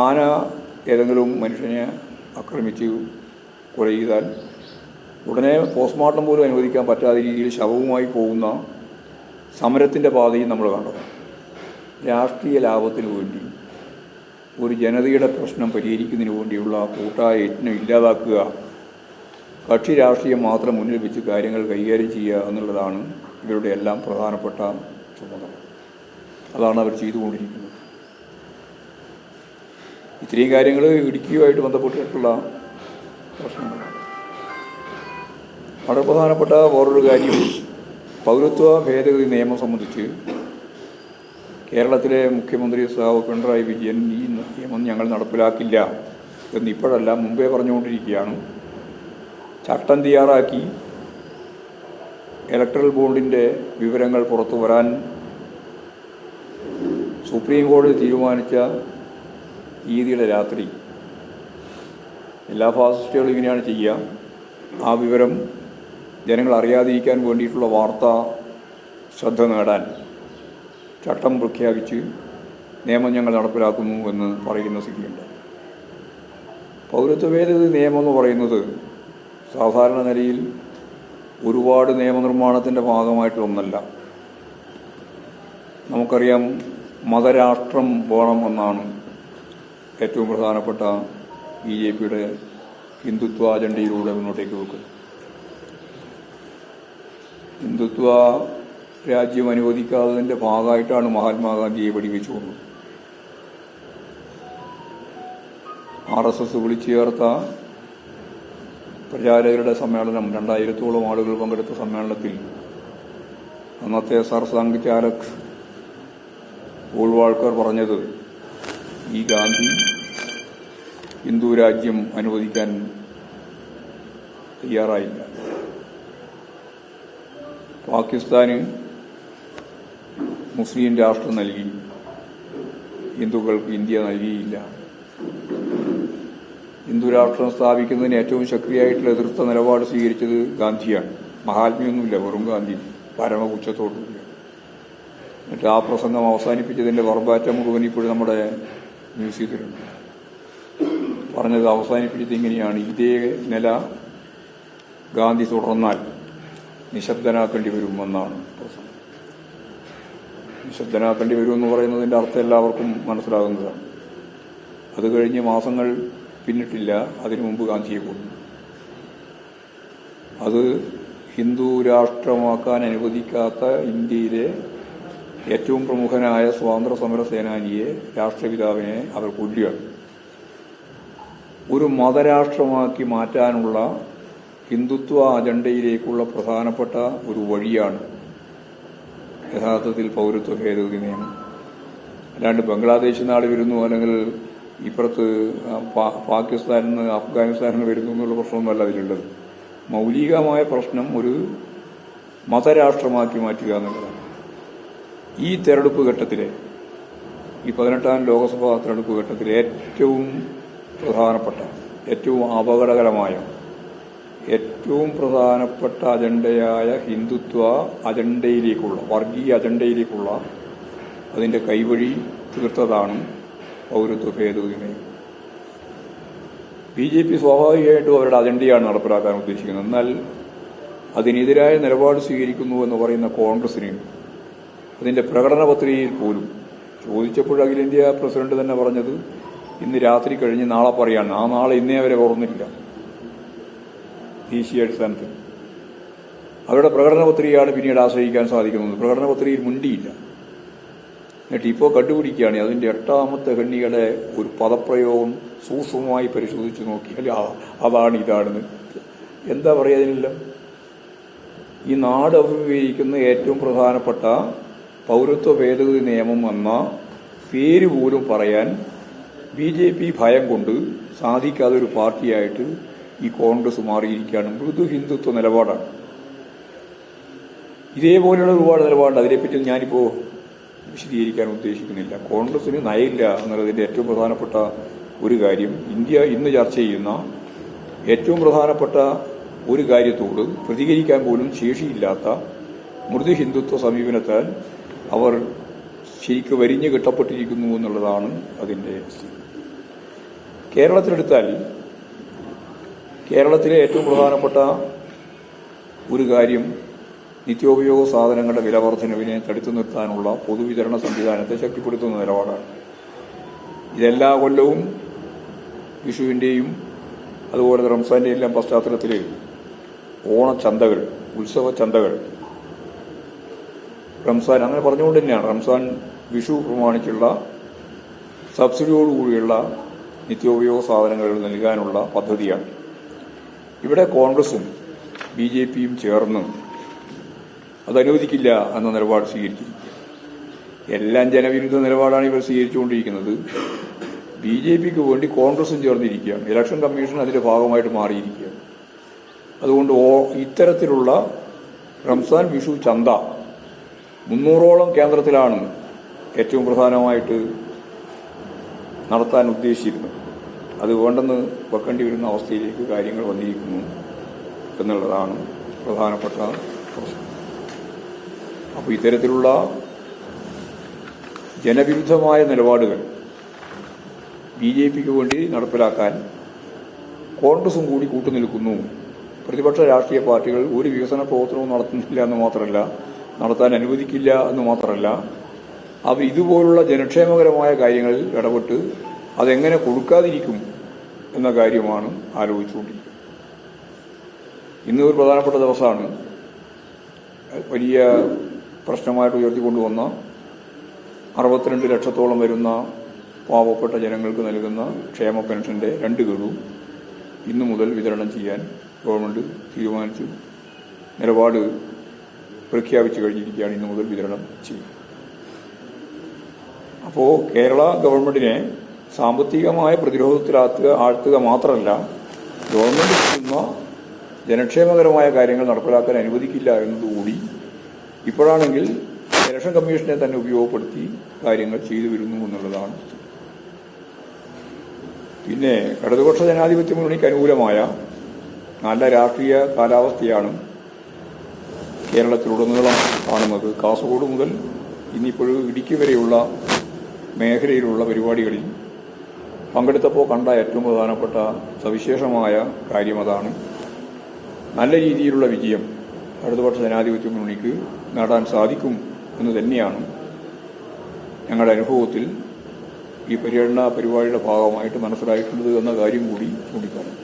ആന ഏതെങ്കിലും മനുഷ്യനെ ആക്രമിച്ച് കൊല ചെയ്താൽ ഉടനെ പോസ്റ്റ്മോർട്ടം പോലും അനുവദിക്കാൻ പറ്റാത്ത രീതിയിൽ ശവവുമായി പോകുന്ന സമരത്തിൻ്റെ പാതയും നമ്മൾ കണ്ടത്. രാഷ്ട്രീയ ലാഭത്തിന് വേണ്ടി ഒരു ജനതയുടെ പ്രശ്നം പരിഹരിക്കുന്നതിന് വേണ്ടിയുള്ള കൂട്ടായ യജ്ഞം ഇല്ലാതാക്കുക, കക്ഷി രാഷ്ട്രീയം മാത്രം മുന്നിൽ വെച്ച് കാര്യങ്ങൾ കൈകാര്യം ചെയ്യുക എന്നുള്ളതാണ് ഇവരുടെ എല്ലാം പ്രധാനപ്പെട്ട ചുമതല. അതാണ് അവർ ചെയ്തുകൊണ്ടിരിക്കുന്നത്. ഇത്രയും കാര്യങ്ങൾ ഇടുക്കിയുമായിട്ട് ബന്ധപ്പെട്ടിട്ടുള്ള പ്രശ്നങ്ങളാണ്. വളരെ പ്രധാനപ്പെട്ട വേറൊരു കാര്യം, പൗരത്വ ഭേദഗതി നിയമം സംബന്ധിച്ച് കേരളത്തിലെ മുഖ്യമന്ത്രി സഖാവ് പിണറായി വിജയൻ ഈ നിയമം ഞങ്ങൾ നടപ്പിലാക്കില്ല എന്നിപ്പോഴല്ല മുമ്പേ പറഞ്ഞുകൊണ്ടിരിക്കുകയാണ്. ചട്ടം തയ്യാറാക്കി ഇലക്ട്രൽ ബോണ്ടിൻ്റെ വിവരങ്ങൾ പുറത്തു വരാൻ സുപ്രീം കോടതി തീരുമാനിച്ച തീയതിയുടെ രാത്രി എല്ലാ ഫാസിസ്റ്റുകളും ഇങ്ങനെയാണ് ചെയ്യുക. ആ വിവരം ജനങ്ങൾ അറിയാതിരിക്കാൻ വേണ്ടിയിട്ടുള്ള വാർത്താ ശ്രദ്ധ നേടാൻ ചട്ടം പ്രഖ്യാപിച്ച് നിയമം ഞങ്ങൾ നടപ്പിലാക്കുന്നു എന്ന് പറയുന്ന സ്ഥിതിയുണ്ട്. പൗരത്വ ഭേദഗതി നിയമം എന്ന് പറയുന്നത് സാധാരണ നിലയിൽ ഒരുപാട് നിയമനിർമ്മാണത്തിൻ്റെ ഭാഗമായിട്ടൊന്നല്ല. നമുക്കറിയാം, മതരാഷ്ട്രം വേണമെന്നാണ് ഏറ്റവും പ്രധാനപ്പെട്ട BJPയുടെ ഹിന്ദുത്വ അജണ്ടയിലൂടെ മുന്നോട്ടേക്ക് വെക്കുന്നത്. ഹിന്ദുത്വ രാജ്യം അനുവദിക്കാത്തതിൻ്റെ ഭാഗമായിട്ടാണ് മഹാത്മാഗാന്ധിയെ വെടിവെച്ചു കൊന്നത്. RSS വിളിച്ചു ചേർത്ത പ്രചാരകരുടെ സമ്മേളനം, 2000-ഓളം ആളുകൾ പങ്കെടുത്ത സമ്മേളനത്തിൽ അന്നത്തെ സർസംഘ് ചാലക് ഗോൾവാൾക്കർ പറഞ്ഞത്, ഈ ഗാന്ധി ഹിന്ദു രാജ്യം അനുവദിക്കാൻ തയ്യാറായില്ല. പാകിസ്ഥാന് മുസ്ലിം രാഷ്ട്രം നൽകി, ഹിന്ദുക്കൾക്ക് ഇന്ത്യ നൽകിയില്ല. ഹിന്ദു രാഷ്ട്രം സ്ഥാപിക്കുന്നതിന് ഏറ്റവും ശക്തിയായിട്ടുള്ള എതിർത്ത നിലപാട് സ്വീകരിച്ചത് ഗാന്ധിയാണ്. മഹാത്മ്യൊന്നുമില്ല, വെറും ഗാന്ധി പരമപുച്ഛത്തോടുകൂടിയ. എന്നിട്ട് ആ പ്രസംഗം അവസാനിപ്പിച്ചതിൻ്റെ വർബാറ്റം മുഴുവൻ ഇപ്പോഴും നമ്മുടെ മ്യൂസിയത്തിലുണ്ട്. പറഞ്ഞത് അവസാനിപ്പിച്ചത് ഇങ്ങനെയാണ്: ഇതേ നില ഗാന്ധി തുടർന്നാൽ നിശബ്ദനാക്കേണ്ടി വരുമെന്നാണ് പ്രസംഗം. നിശബ്ദനാക്കേണ്ടി വരുമെന്ന് പറയുന്നതിൻ്റെ അർത്ഥം എല്ലാവർക്കും മനസ്സിലാകുന്നതാണ്. അത് കഴിഞ്ഞ് മാസങ്ങൾ പിന്നിട്ടില്ല, അതിനു മുമ്പ് ഗാന്ധിയെ കൊന്നു. അത് ഹിന്ദു രാഷ്ട്രമാക്കാൻ അനുവദിക്കാത്ത ഇന്ത്യയിലെ ഏറ്റവും പ്രമുഖനായ സ്വാതന്ത്ര്യ സമര സേനാനിയെ, രാഷ്ട്രപിതാവിനെ അവർ കൊല്ലുകയാണ്. ഒരു മതരാഷ്ട്രമാക്കി മാറ്റാനുള്ള ഹിന്ദുത്വ അജണ്ടയിലേക്കുള്ള പ്രധാനപ്പെട്ട ഒരു വഴിയാണ് യഥാർത്ഥത്തിൽ പൗരത്വ ഭേദഗതി നിയമം. അല്ലാണ്ട് ബംഗ്ലാദേശിൽ നിന്ന് ആൾ വരുന്നു, അല്ലെങ്കിൽ ഇപ്പുറത്ത് പാകിസ്ഥാനിൽ നിന്ന് അഫ്ഗാനിസ്ഥാനിൽ നിന്ന് വരുന്നു എന്നുള്ള പ്രശ്നമൊന്നുമല്ല അതിലുള്ളത്. മൗലികമായ പ്രശ്നം ഒരു മതരാഷ്ട്രമാക്കി മാറ്റുക എന്നുള്ളതാണ്. ഈ തെരഞ്ഞെടുപ്പ് ഘട്ടത്തിലെ, ഈ 18ാം ലോക്സഭാ തെരഞ്ഞെടുപ്പ് ഘട്ടത്തിലെ ഏറ്റവും പ്രധാനപ്പെട്ട, ഏറ്റവും അപകടകരമായ, ഏറ്റവും പ്രധാനപ്പെട്ട അജണ്ടയായ ഹിന്ദുത്വ അജണ്ടയിലേക്കുള്ള, വർഗീയ അജണ്ടയിലേക്കുള്ള അതിൻ്റെ കൈവഴി തീർത്തതാണ് പൗരത്വ ഭേദഗതി നിയമം. BJP സ്വാഭാവികമായിട്ടും അവരുടെ അജണ്ടയാണ് നടപ്പിലാക്കാൻ ഉദ്ദേശിക്കുന്നത്. എന്നാൽ അതിനെതിരായ നിലപാട് സ്വീകരിക്കുന്നു എന്ന് പറയുന്ന കോൺഗ്രസിന് അതിൻ്റെ പ്രകടന പത്രികയിൽ പോലും ചോദിച്ചപ്പോൾ അഖിലേന്ത്യാ പ്രസിഡന്റ് തന്നെ പറഞ്ഞത് ഇന്ന് രാത്രി കഴിഞ്ഞ് നാളെ പറയാണ്. ആ നാളെ ഇന്നേ വരെ ഓർന്നില്ല ദേശീയ അടിസ്ഥാനത്തിൽ. അവരുടെ പ്രകടന പത്രികയാണ് പിന്നീട് ആശ്രയിക്കാൻ സാധിക്കുന്നത്. പ്രകടന പത്രികയിൽ മുണ്ടിയില്ല. എന്നിട്ട് ഇപ്പോൾ കണ്ടുപിടിക്കുകയാണ് അതിൻ്റെ 8ാമത്തെ ഖണ്ഡികയുടെ ഒരു പദപ്രയോഗം സൂക്ഷ്മമായി പരിശോധിച്ച് നോക്കിയാൽ അതാണ് ഇതാണെന്ന്. എന്താ പറയുക അതിനില്ല? ഈ നാട് അഭിമുഖീകരിക്കുന്ന ഏറ്റവും പ്രധാനപ്പെട്ട പൗരത്വ ഭേദഗതി നിയമം എന്ന പേര് പോലും പറയാൻ BJP ഭയം കൊണ്ട് സാധിക്കാതെ ഒരു പാർട്ടിയായിട്ട് ഈ കോൺഗ്രസ് മാറിയിരിക്കുകയാണ്. മൃദു ഹിന്ദുത്വ നിലപാടാണ്. ഇതേപോലെയുള്ള ഒരുപാട് നിലപാടുണ്ട്. അതിനെപ്പറ്റി ഞാനിപ്പോൾ വിശദീകരിക്കാൻ ഉദ്ദേശിക്കുന്നില്ല. കോൺഗ്രസിന് നയമില്ല എന്നുള്ളതിൻ്റെ ഏറ്റവും പ്രധാനപ്പെട്ട ഒരു കാര്യം, ഇന്ത്യ ഇന്ന് ചർച്ച ചെയ്യുന്ന ഏറ്റവും പ്രധാനപ്പെട്ട ഒരു കാര്യത്തോട് പ്രതികരിക്കാൻ പോലും ശേഷിയില്ലാത്ത മൃദു ഹിന്ദുത്വ സമീപനത്താൽ അവർ ശരിക്കും വരിഞ്ഞു കെട്ടപ്പെട്ടിരിക്കുന്നു എന്നുള്ളതാണ് അതിൻ്റെ സ്ഥിതി. കേരളത്തിലെടുത്താൽ കേരളത്തിലെ ഏറ്റവും പ്രധാനപ്പെട്ട ഒരു കാര്യം നിത്യോപയോഗ സാധനങ്ങളുടെ വിലവർദ്ധനവിനെ തടുത്തു നിർത്താനുള്ള പൊതുവിതരണ സംവിധാനത്തെ ശക്തിപ്പെടുത്തുന്ന നിലപാടാണ്. ഇതെല്ലാ കൊല്ലവും വിഷുവിൻ്റെയും അതുപോലെ റംസാന്റെ എല്ലാം പശ്ചാത്തലത്തിൽ ഓണച്ചന്തകൾ, ഉത്സവ ചന്തകൾ, റംസാൻ അങ്ങനെ പറഞ്ഞുകൊണ്ട് തന്നെയാണ് റംസാൻ വിഷു പ്രമാണിച്ചുള്ള സബ്സിഡിയോടുകൂടിയുള്ള നിത്യോപയോഗ സാധനങ്ങൾ നൽകാനുള്ള പദ്ധതിയാണ്. ഇവിടെ കോൺഗ്രസും BJPയും ചേർന്ന് അതനുവദിക്കില്ല എന്ന നിലപാട് സ്വീകരിച്ചിരിക്കുക. എല്ലാം ജനവിരുദ്ധ നിലപാടാണ് ഇവർ സ്വീകരിച്ചുകൊണ്ടിരിക്കുന്നത്. BJPക്ക് വേണ്ടി കോൺഗ്രസും ചേർന്നിരിക്കുകയാണ്. ഇലക്ഷൻ കമ്മീഷൻ അതിന്റെ ഭാഗമായിട്ട് മാറിയിരിക്കുകയാണ്. അതുകൊണ്ട് ഇത്തരത്തിലുള്ള റംസാൻ വിഷു ചന്ത 300ഓളം കേന്ദ്രത്തിലാണ് ഏറ്റവും പ്രധാനമായിട്ട് നടത്താൻ ഉദ്ദേശിച്ചിരുന്നത്. അത് വേണ്ടെന്ന് വെക്കേണ്ടി വരുന്ന അവസ്ഥയിലേക്ക് കാര്യങ്ങൾ വന്നിരിക്കുന്നു എന്നുള്ളതാണ് പ്രധാനപ്പെട്ട പ്രശ്നം. അപ്പോൾ ഇത്തരത്തിലുള്ള ജനവിരുദ്ധമായ നിലപാടുകൾ BJPക്ക് വേണ്ടി നടപ്പിലാക്കാൻ കോൺഗ്രസും കൂടി കൂട്ടുനിൽക്കുന്നു. പ്രതിപക്ഷ രാഷ്ട്രീയ പാർട്ടികൾ ഒരു വികസന പ്രവർത്തനവും നടത്തുന്നില്ല എന്ന് മാത്രമല്ല, നടത്താൻ അനുവദിക്കില്ല എന്ന് മാത്രമല്ല, അവർ ഇതുപോലുള്ള ജനക്ഷേമകരമായ കാര്യങ്ങളിൽ ഇടപെട്ട് അതെങ്ങനെ കൊടുക്കാതിരിക്കും എന്ന കാര്യമാണ് ആലോചിച്ചുകൊണ്ടിരിക്കുന്നത്. ഇന്ന് ഒരു പ്രധാനപ്പെട്ട ദിവസമാണ്. വലിയ പ്രശ്നമായിട്ട് ഉയർത്തിക്കൊണ്ടുവന്ന 62 ലക്ഷത്തോളം വരുന്ന പാവപ്പെട്ട ജനങ്ങൾക്ക് നൽകുന്ന ക്ഷേമ പെൻഷന്റെ 2 ഗഡു ഇന്നു മുതൽ വിതരണം ചെയ്യാൻ ഗവൺമെന്റ് തീരുമാനിച്ചു. നിലപാട് പ്രഖ്യാപിച്ചു കഴിഞ്ഞിരിക്കുകയാണ്. ഇന്നു മുതൽ വിതരണം ചെയ്യും. അപ്പോൾ കേരള ഗവൺമെന്റിനെ സാമ്പത്തികമായ പ്രതിരോധത്തിലാഴ്ത്തുക മാത്രമല്ല, ഗവൺമെന്റ് ചെയ്യുന്ന ജനക്ഷേമകരമായ കാര്യങ്ങൾ നടപ്പിലാക്കാൻ അനുവദിക്കില്ല എന്നതുകൂടി ഇപ്പോഴാണെങ്കിൽ ഇലക്ഷൻ കമ്മീഷനെ തന്നെ ഉപയോഗപ്പെടുത്തി കാര്യങ്ങൾ ചെയ്തു വരുന്നു എന്നുള്ളതാണ്. പിന്നെ ഇടതുപക്ഷ ജനാധിപത്യ മുന്നണിക്ക് അനുകൂലമായ നല്ല രാഷ്ട്രീയ കാലാവസ്ഥയാണ് കേരളത്തിലുടനീളം കാണുന്നത്. കാസർഗോഡ് മുതൽ ഇനിയിപ്പോഴും ഇടുക്കി വരെയുള്ള മേഖലയിലുള്ള പരിപാടികളിൽ പങ്കെടുത്തപ്പോൾ കണ്ട ഏറ്റവും പ്രധാനപ്പെട്ട സവിശേഷമായ കാര്യം അതാണ്. നല്ല രീതിയിലുള്ള വിജയം ഇടതുപക്ഷ ജനാധിപത്യ മുന്നണിക്ക് നേടാൻ സാധിക്കും എന്ന് തന്നെയാണ് ഞങ്ങളുടെ അനുഭവത്തിൽ ഈ പര്യടന പരിപാടിയുടെ ഭാഗമായിട്ട് മനസ്സിലായിട്ടുള്ളത് എന്ന കാര്യം കൂടി ചൂണ്ടിക്കാണും.